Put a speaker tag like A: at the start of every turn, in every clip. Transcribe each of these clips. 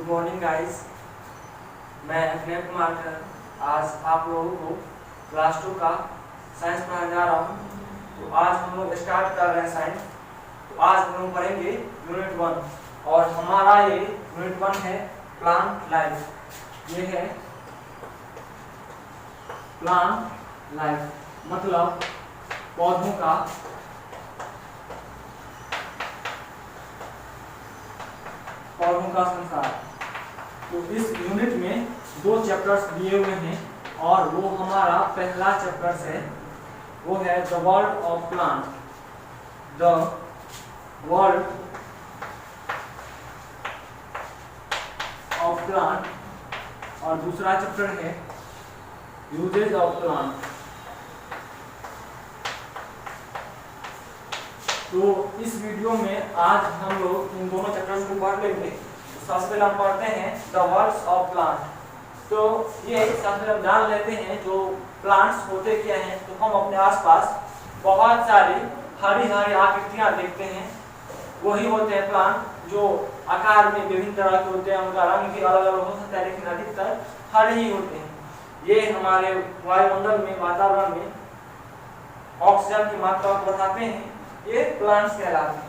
A: Morning guys, मैं अभिनय कुमार आज आप लोगों को क्लास 2 का साइंस पढ़ाने जा रहा हूँ। तो आज हम लोग स्टार्ट कर रहे हैं साइंस। तो आज हम लोग पढ़ेंगे यूनिट 1 और हमारा ये यूनिट 1 है प्लांट लाइफ। ये है प्लांट लाइफ मतलब पौधों का संसार। तो इस यूनिट में 2 चैप्टर्स दिए हुए हैं और वो हमारा पहला चैप्टर है, वो है the world of plant. The world of plant और दूसरा चैप्टर है यूजेज ऑफ प्लांट। तो इस वीडियो में आज हम लोग इन दोनों चैप्टर्स को पढ़ लेंगे। तो सबसे पहले हम पढ़ते हैं द वर्ल्ड ऑफ प्लांट। तो ये सबसे पहले हम जान लेते हैं जो प्लांट्स होते क्या हैं। तो हम अपने आसपास बहुत सारी हरी हरी आकृतियां देखते हैं, वही होते हैं प्लांट, जो आकार में विभिन्न तरह के होते हैं, उनका रंग भी अलग अलग हो सकता है लेकिन अधिकतर हरे ही होते हैं। ये हमारे वायुमंडल में, वातावरण में ऑक्सीजन की मात्रा को बढ़ाते हैं, ये प्लांट्स कहलाते हैं।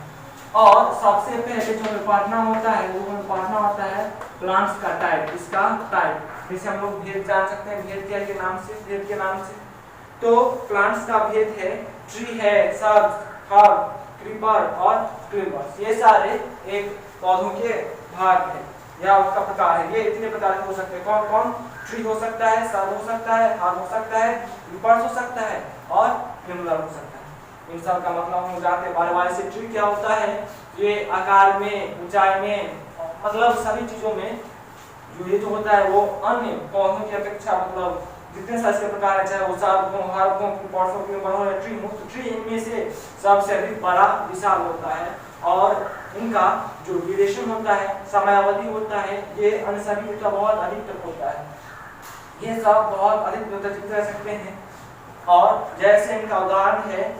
A: और सबसे पहले जो हमें पढ़ना होता है वो हमें पढ़ना होता है प्लांट्स का टाइप, इसका टाइप। जैसे हम लोग भेद जान सकते हैं, भेद क्या के नाम से, भेद के नाम से। तो प्लांट्स का भेद है ट्री है, सर्ब, हर्ब, क्रीपर और क्रीपर्स। ये सारे एक पौधों के भाग है या उसका प्रकार है। ये इतने प्रकार के हो सकते हैं। कौन कौन? ट्री हो सकता है, सर्ब हो सकता है, हर्ब हो सकता है, क्रीपर्स हो सकता है और क्रीपर हो सकता है। इन सब का मतलब हम जानते हैं। बारवारी से ट्री क्या होता है, ये आकार में, ऊंचाई में, मतलब सभी चीजों में जो ये जो होता है वो अन्य पौधों की अपेक्षा, मतलब जितने सारे के प्रकार है, चाहे वो सर्ब, हर्ब, क्रीपर्स, ट्री मुक्त, ट्री इनमें से सबसे अधिक बड़ा विशाल होता है और इनका जो ड्यूरेशन होता है, समयावधि होता है, ये अन्य सभी का बहुत अधिक तक होता है। ये सब बहुत अधिक जीवित रह सकते हैं। और जैसे इनका उदाहरण है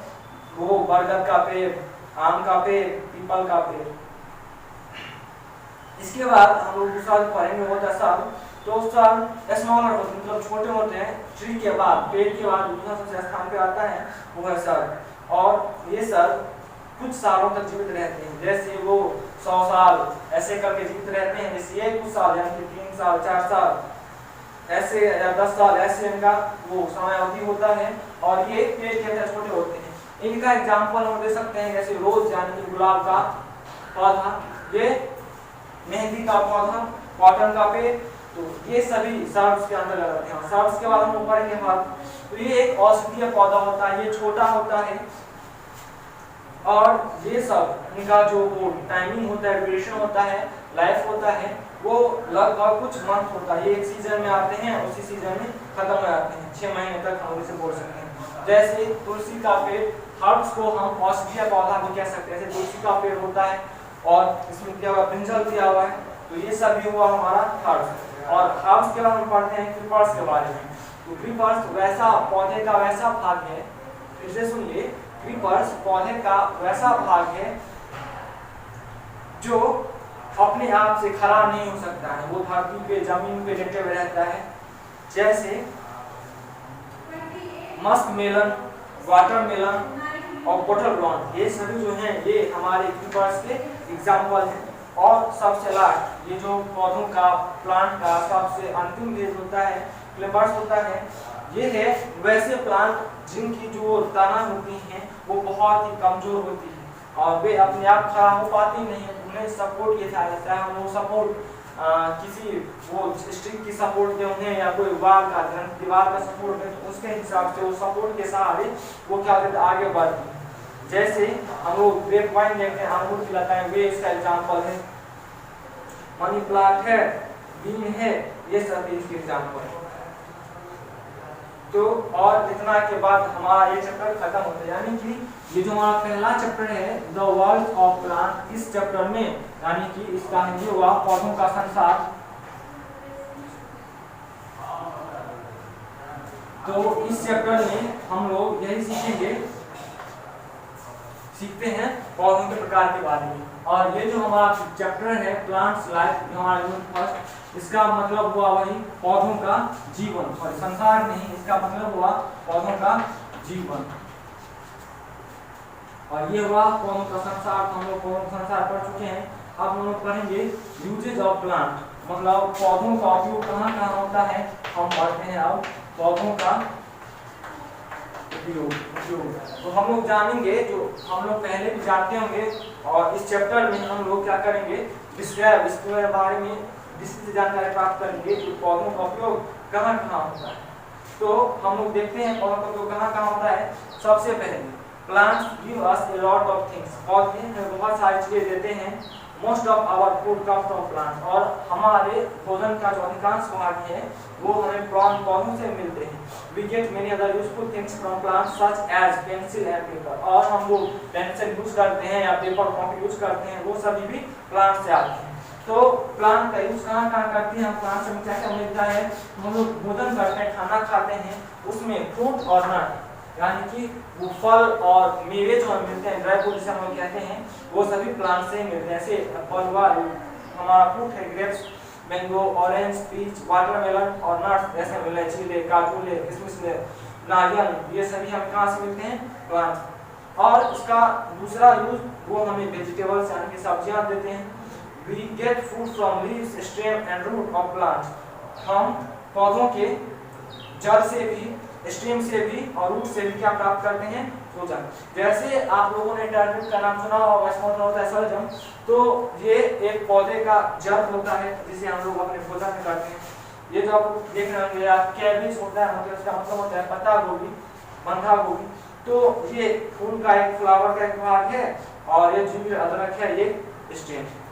A: वो बरगद का पेड़, आम का पेड़, पीपल का पेड़। इसके बाद हम लोग दूसरा पढ़ेंगे होता है सर्ब। तो सर्ब स्मॉलर होते हैं, मतलब छोटे होते हैं। ट्री के बाद, पेड़ के बाद दूसरा सबसे स्थान पे आता है वो है सर्ब। और ये सर्ब कुछ सालों तक जीवित रहते हैं, जैसे वो 100 साल ऐसे करके जीवित रहते हैं। जैसे ये कुछ साल यानी कि 3 साल 4 साल ऐसे या 10 साल ऐसे इनका वो समयावधि होता है। और ये पेड़ के अंदर छोटे होते हैं। इनका एग्जाम्पल हम दे सकते हैं जैसे रोज यानी कि गुलाब का पौधा, ये मेहंदी का पौधा, कॉटन का पेड़। तो ये सभी सर्ब्स के अंदर आते हैं। सर्ब्स के बाद हम ऊपर के बाद, तो ये एक औषधीय पौधा होता है, ये छोटा होता है। और ये सब इनका जो वो टाइमिंग होता है, ड्यूरेशन होता है, लाइफ होता है, वो लगभग कुछ मंथ होता है। ये एक सीजन में आते हैं, उसी सीजन में खत्म हो जाते हैं। 6 महीने तक हम इसे बोल सकते हैं। जैसे तुलसी का पेड़, हर्ब्स को हम औषधीय पौधा भी कह सकते हैं। जैसे तुलसी का पेड़ होता है और इसमें क्या हुआ, ब्रिंजल दिया हुआ है। तो ये सब भी हुआ हमारा हर्ब्स। और हर्ब्स के बाद हम पढ़ते हैं क्रीपर्स के बारे में। तो क्रीपर्स वैसा पौधे का वैसा भाग है, फिर से सुनिए, क्रीपर्स पौधे का वैसा भाग है जो अपने आप से खड़ा नहीं हो सकता है। वो धरती पे, जमीन पे लेटे हुए रहता है। जैसे मस्क मेलन, वाटरमेलन और बॉटल ग्राउंड, ये सभी जो हैं ये हमारे क्रीपर्स के एग्जाम्पल हैं। और सबसे लास्ट ये जो पौधों का, प्लांट का सबसे अंतिम भेद होता है, क्रीपर्स होता है। ये है वैसे प्लांट जिनकी जो तना होती हैं वो बहुत ही कमजोर होती है और वे अपने आप खड़ा हो पाती नहीं है। उन्हें सपोर्ट ये था, जैसे हम लोग सपोर्ट किसी वो स्टिक की सपोर्ट दे उन्हें, या कोई वाल का, दीवार का सपोर्ट दे, तो उसके हिसाब से वो सपोर्ट के सहारे वो क्या करते आगे बढ़ते हैं। जैसे हम लोग ग्रेप वाइन देखते हैं, अंगूर की लताएं, वे इसका एग्जाम्पल है। मनी प्लांट है, बीन है, ये सब इसके एग्जाम्पल है। तो और इतना के बाद हमारा ये चैप्टर खत्म होता है। यानी कि ये जो हमारा पहला चैप्टर है द वर्ल्ड ऑफ प्लांट, इस चैप्टर में यानी कि इसका हिंदी हुआ पौधों का संसार। तो इस चैप्टर में हम लोग यही सीखते हैं पौधों के प्रकार के बारे में। और ये जो हमारा चैप्टर है प्लांट्स लाइफ, जो हमारा यूनिट फर्स्ट, इसका मतलब हुआ वही पौधों का जीवन, और संसार नहीं, इसका मतलब हुआ पौधों का जीवन। और ये हुआ पौधों का संसार, तो हम लोग पौधों का संसार पढ़ चुके हैं। अब हम लोग पढ़ेंगे यूजेज ऑफ प्लांट, मतलब पौधों का उपयोग कहाँ कहाँ होता है, हम पढ़ते हैं अब पौधों का उपयोग। तो हम लोग जानेंगे, जो हम लोग पहले भी जानते होंगे, और इस चैप्टर में हम लोग क्या करेंगे, डिस्क्राइब, इसके बारे में विस्तृत जानकारी प्राप्त करेंगे कि पौधों का उपयोग कहाँ कहाँ होता है। तो हम लोग देखते हैं पौधों का उपयोग कहाँ कहाँ होता है। सबसे पहले plants give us a lot of things, पौधे हमें बहुत सारी चीजें देते हैं। Most of our food come from plants, और हमारे भोजन का जो अधिकांश भाग है वो हमें पौधों से मिलते हैं। We get many other useful things from plants such as pencil and paper, और हम लोग पेंसिल यूज करते हैं या पेपर कॉपी यूज करते हैं, वो सभी भी प्लांट से आते हैं। तो प्लांट का यूज कहाँ कहाँ करते हैं हम, प्लांट से क्या क्या मिलता है, हम लोग भोजन करते हैं, खाना खाते हैं, उसमें फ्रूट और नट यानी कि वो फल और मेवे जो हमें मिलते हैं, ड्राई फ्रूट जिसे हम लोग कहते हैं, वो सभी प्लांट से मिलते हैं। जैसे फलवा हमारा फ्रूट है grapes, mango, orange, peach, watermelon, और नट्स जैसे मिले चीले, काजू ले, किशमिश ले, नारियल, ये सभी हमें कहाँ से मिलते हैं, प्लांट। और इसका दूसरा यूज वो हमें वेजिटेबल्स यानी कि सब्जियां देते हैं। We get food from leaves, stem and root of plants, हम पौधों के जड़ से भी, स्टेम से भी और रूट से भी क्या प्राप्त करते हैं, भोजन। जैसे आप लोगों ने टर्निप का नाम सुना होगा, इसका मतलब होता है सलजम। तो ये एक पौधे का जड़ होता है जिसे हम लोग अपने भोजन में करते हैं। ये जो आप देख रहे होंगे, कैबिज होता है, मतलब इसका मतलब होता है पत्ता गोभी, बंधा गोभी। तो ये फूल का एक, फ्लावर का एक भाग है, और ये जो अदरक है ये स्टेम है।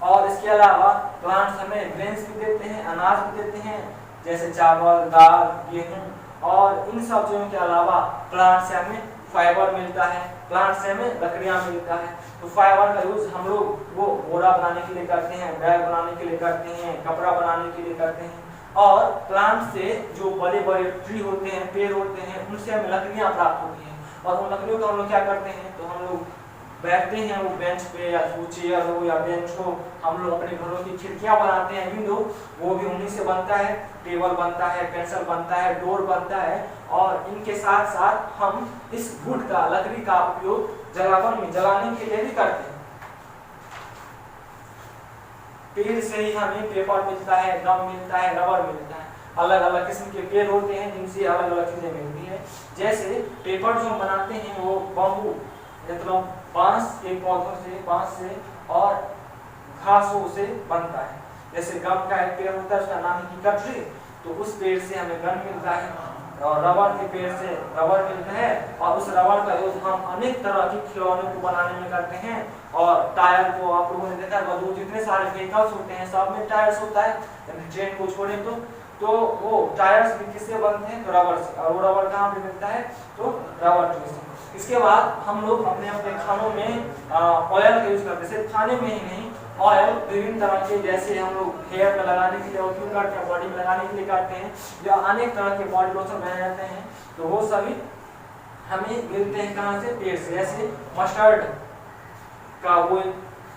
A: और इसके अलावा प्लांट्स हमें ग्रेन्स भी देते हैं, अनाज भी देते हैं, जैसे चावल, दाल, गेहूं, और इन सब चीजों के अलावा प्लांट से हमें फाइबर मिलता है, प्लांट से हमें लकड़ियां मिलता है। तो फाइबर का यूज हम लोग वो बोरा बनाने के लिए करते हैं, बैग बनाने के लिए करते हैं, कपड़ा बनाने के लिए करते हैं। और प्लांट से जो बड़े बड़े ट्री होते हैं, पेड़ होते हैं, उनसे हमें लकड़ियां प्राप्त होती हैं, और उन लकड़ियों का हम लोग क्या करते हैं, तो हम लोग बैठते हैं वो बेंच पे, या वो चेयर हो या बेंच हो, हम लोग अपने घरों की खिड़कियां बनाते हैं, विंडो, वो भी उन्हीं से बनता है, टेबल बनता है, पेंसिल बनता है, डोर बनता है। और इनके साथ साथ हम इस वुड का, लकड़ी का उपयोग जलावन में जलाने के लिए भी करते हैं। पेड़ से ही हमें पेपर मिलता है, गम मिलता है, रबर मिलता है, अलग अलग किस्म के पेड़ होते हैं जिनसे अलग अलग चीजें मिलती है। जैसे पेपर जो हम बनाते हैं वो बम्बू, मतलब बांस के पौधों से, बांस से और घासों से बनता है। जैसे गम का एक पेड़ होता है, उसका नाम है कटरी, तो उस पेड़ से हमें गन मिलता है, और रबर के पेड़ से रबर मिलता है, और उस रबर का यूज हम अनेक तरह के खिलौनों को बनाने में करते हैं। और टायर को आप लोगों ने देखा है, जो जितने सारे व्हीकल्स होते हैं सब में टायर्स होता है, ट्रेन को छोड़े तो वो टायर्स भी किससे बनते हैं, तो रबर से, और वो रबर कहाँ पे मिलता है, तो रबर ट्री से। इसके बाद हम लोग अपने अपने खानों में ऑयल का यूज करते हैं, सिर्फ खाने में ही नहीं, ऑयल विभिन्न तरह के, जैसे हम लोग हेयर में लगाने के लिए उपयोग करते हैं, बॉडी में लगाने के लिए करते हैं, या अनेक तरह के बॉडी लोशन बनाए जाते हैं, तो वो सभी हमें मिलते हैं कहाँ से, पेड़ से। जैसे मस्टर्ड का वो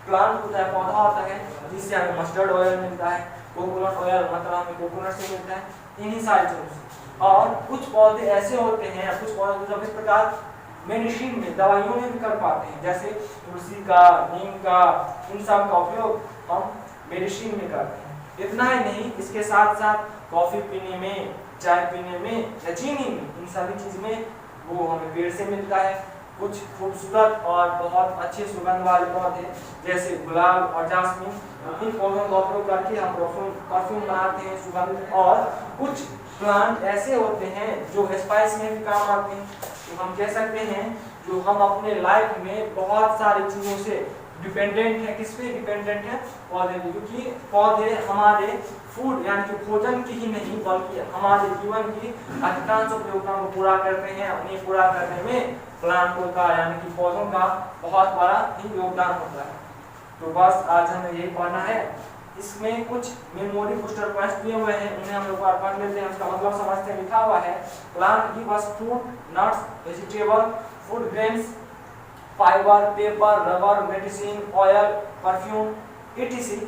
A: प्लांट होता है, पौधा होता है, जिससे हमें मस्टर्ड ऑयल मिलता है। कोकोनट ऑयल मतलब हमें कोकोनट से मिलता है, इन्हीं सारी चीजों से। और कुछ पौधे ऐसे होते हैं, कुछ पौधे जो इस प्रकार मेडिसिन में, दवाइयों में भी कर पाते हैं, जैसे तुलसी का, नीम का, इन सब का उपयोग हम मेडिसिन में करते हैं। इतना ही नहीं, इसके साथ साथ कॉफी पीने में, चाय पीने में, या चीनी में, इन सभी चीज में वो हमें पेड़ से मिलता है। कुछ खूबसूरत और बहुत अच्छे सुगंध वाले पौधे जैसे गुलाब और जास्मीन, इन पौधों का उपयोग करके हम परफ्यूम बनाते हैं, सुगंध। और कुछ प्लांट ऐसे होते हैं जो स्पाइस में भी काम आते हैं, तो हम कह सकते हैं जो हम अपने लाइफ में बहुत सारी चीजों से डिपेंडेंट है। किस पे डिपेंडेंट है, पौधे पे, क्योंकि पौधे हमारे फूड यानी कि भोजन की ही नहीं बल्कि हमारे जीवन की अधिकांश उपयोगिता को पूरा करते हैं। उन्हें पूरा करने में प्लांटों का यानी कि पौधों का बहुत बड़ा ही योगदान होता है। तो बस आज हमें यही पढ़ना है। इसमें कुछ मेमोरी बूस्टर पॉइंट्स दिए हुए हैं, उन्हें हम लोग पढ़ लेते हैं, उसका मतलब समझते हैं। लिखा हुआ है plant give us fruit, nuts, vegetable, food grains fibre, paper, rubber, medicine, oil, perfume, etc।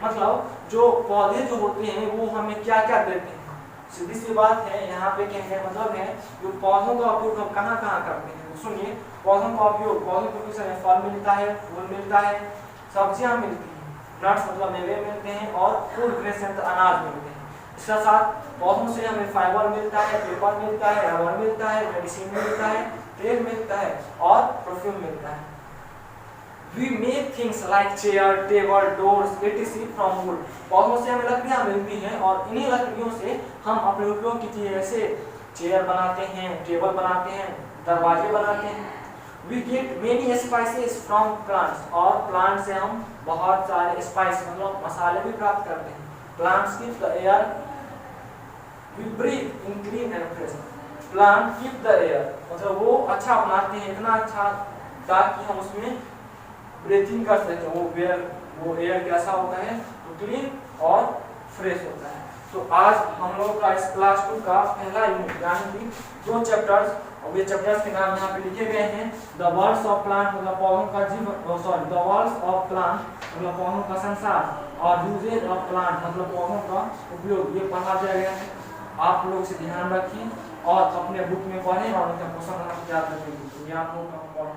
A: मतलब जो पौधे जो होते हैं वो हमें क्या क्या देते हैं। सीधी सी बात है, यहाँ पे कहने का मतलब है जो पौधों का उपयोग हम कहाँ कहाँ करते हैं। सुनिए, पौधों का उपयोग, पौधों के से हमें फल मिलता है, फूल मिलता है, सब्जियां मिलती हैं, नट्स मतलब मेवे मिलते हैं, और फूड ग्रेन से अनाज मिलते हैं। इसके साथ पौधों से हमें फाइबर मिलता है, पेपर मिलता है, रबर मिलता है, मेडिसिन मिलता है, तेल मिलता है और परफ्यूम मिलता है। We make things like chair, table, doors, etc. from wood। पौधों से हमें लकड़ियाँ मिलती हैं और इन्हीं लकड़ियों से हम अपने उपयोग की चीजें जैसे चेयर बनाते हैं, टेबल बनाते हैं, दरवाजे बनाते हैं। We get many spices from plants। और प्लांट से हम बहुत सारे स्पाइस मतलब मसाले भी प्राप्त करते हैं। Plants keep the air we breathe in clean and fresh। Plant keep the air मतलब वो अच्छा बनाते हैं, इतना अच्छा ताकि हम उसमें ब्रीथिंग कर सकते हैं। वो एयर कैसा होता है, तो क्लीन और फ्रेश होता है। तो आज हम लोग का इस क्लास 2 का पहला यूनिट यानी कि 2 चैप्टर्स, और ये चैप्टर्स के नाम यहाँ पे लिखे गए हैं। द वर्ल्ड्स ऑफ प्लांट मतलब पौधों का जीवन, sorry the world's of plant मतलब पौधों का संसार, और यूजेज ऑफ प्लांट मतलब पौधों का उपयोग, ये पढ़ा दिया गया है। आप लोग इसे ध्यान रखिए और अपने बुक में पढ़ें और उनका क्वेश्चन याद रखेंगे। ये आप लोग का